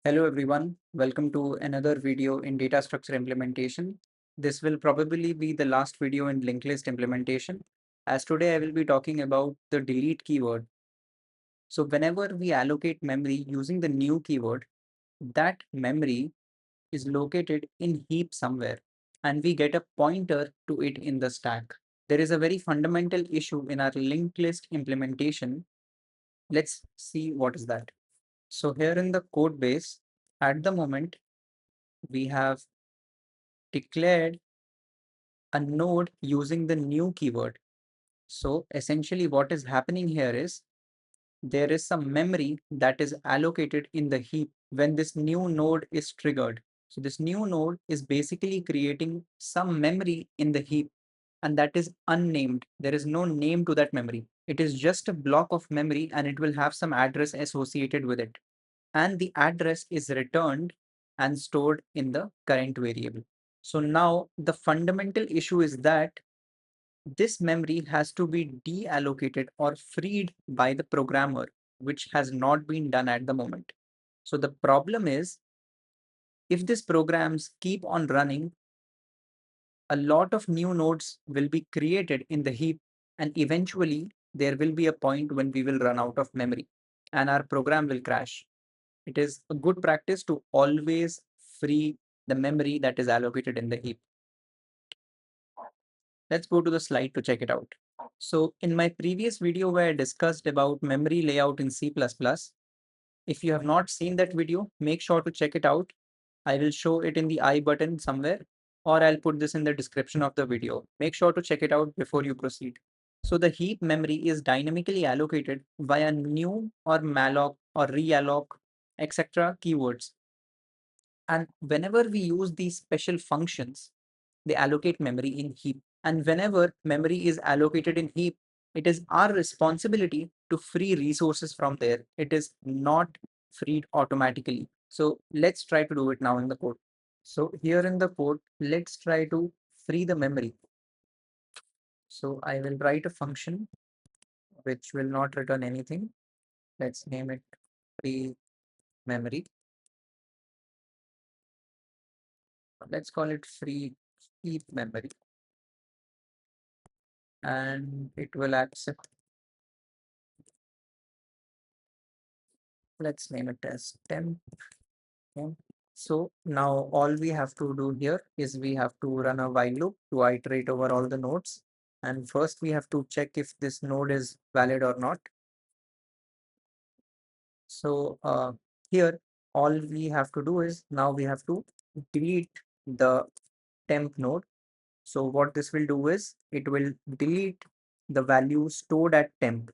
Hello everyone, welcome to another video in data structure implementation. This will probably be the last video in linked list implementation, as today I will be talking about the delete keyword. So whenever we allocate memory using the new keyword, that memory is located in heap somewhere and we get a pointer to it in the stack. There is a very fundamental issue in our linked list implementation. Let's see what is that. So here in the code base, at the moment, we have declared a node using the new keyword. So essentially what is happening here is there is some memory that is allocated in the heap when this new node is triggered. So this new node is basically creating some memory in the heap and that is unnamed. There is no name to that memory. It is just a block of memory and it will have some address associated with it. And the address is returned and stored in the current variable. So now the fundamental issue is that this memory has to be deallocated or freed by the programmer, which has not been done at the moment. So the problem is if these programs keep on running, a lot of new nodes will be created in the heap and eventually there will be a point when we will run out of memory and our program will crash. It is a good practice to always free the memory that is allocated in the heap. Let's go to the slide to check it out. So in my previous video where I discussed about memory layout in C++, if you have not seen that video, make sure to check it out. I will show it in the I button somewhere, or I'll put this in the description of the video. Make sure to check it out before you proceed. So the heap memory is dynamically allocated via new or malloc or realloc, etc. keywords. And whenever we use these special functions, they allocate memory in heap. And whenever memory is allocated in heap, it is our responsibility to free resources from there. It is not freed automatically. So let's try to do it now in the code. So here in the code, let's try to free the memory. So I will write a function which will not return anything. Let's name it free memory. Let's call it free heap memory. And it will accept, let's name it as temp. Yeah. So now all we have to do here is we have to run a while loop to iterate over all the nodes. And first we have to check if this node is valid or not. So here all we have to do is now we have to delete the temp node. So what this will do is it will delete the value stored at temp.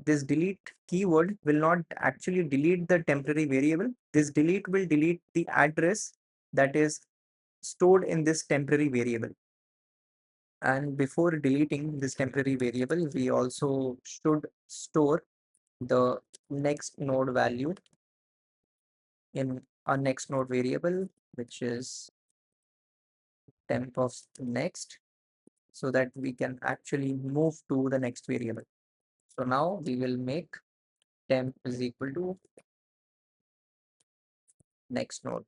This delete keyword will not actually delete the temporary variable. This delete will delete the address that is stored in this temporary variable. And before deleting this temporary variable, we also should store the next node value in our next node variable, which is temp of next, so that we can actually move to the next variable. So now we will make temp is equal to next node.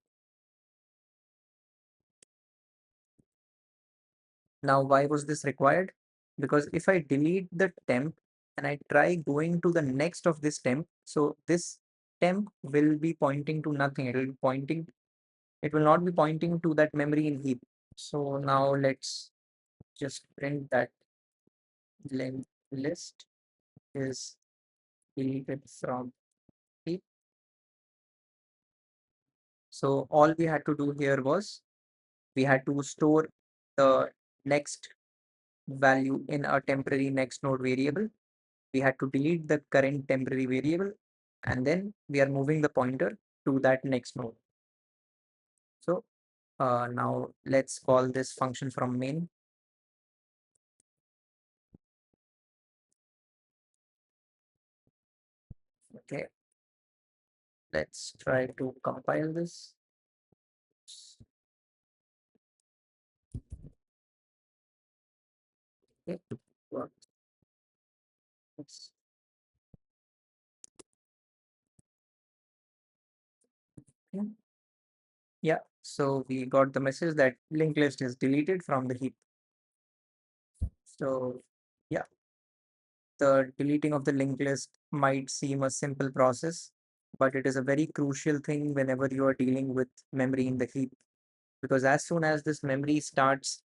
Now, why was this required? Because if I delete the temp and I try going to the next of this temp, so this temp will be pointing to nothing. It will not be pointing to that memory in heap. So now let's just print that linked list is deleted from heap. So all we had to do here was we had to store the next value in a temporary next node variable. We had to delete the current temporary variable and then we are moving the pointer to that next node. So now let's call this function from main. Okay, let's try to compile this. Okay, Yeah. Yeah. So we got the message that linked list is deleted from the heap. So yeah, the deleting of the linked list might seem a simple process, but it is a very crucial thing whenever you are dealing with memory in the heap. Because as soon as this memory starts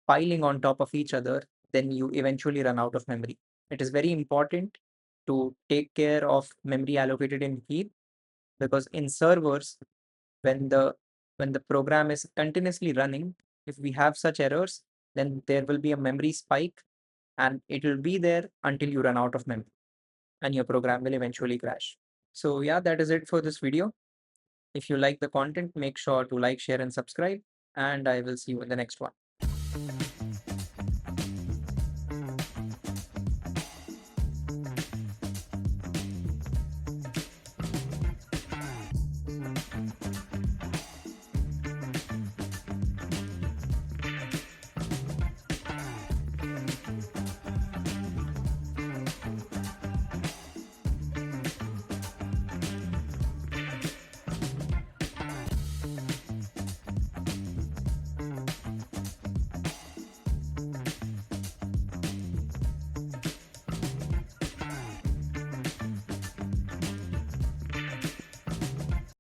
piling on top of each other, then you eventually run out of memory. It is very important to take care of memory allocated in heap, because in servers, when the when the program is continuously running, if we have such errors, then there will be a memory spike and it will be there until you run out of memory and your program will eventually crash. So yeah, that is it for this video. If you like the content, make sure to like, share and subscribe, and I will see you in the next one.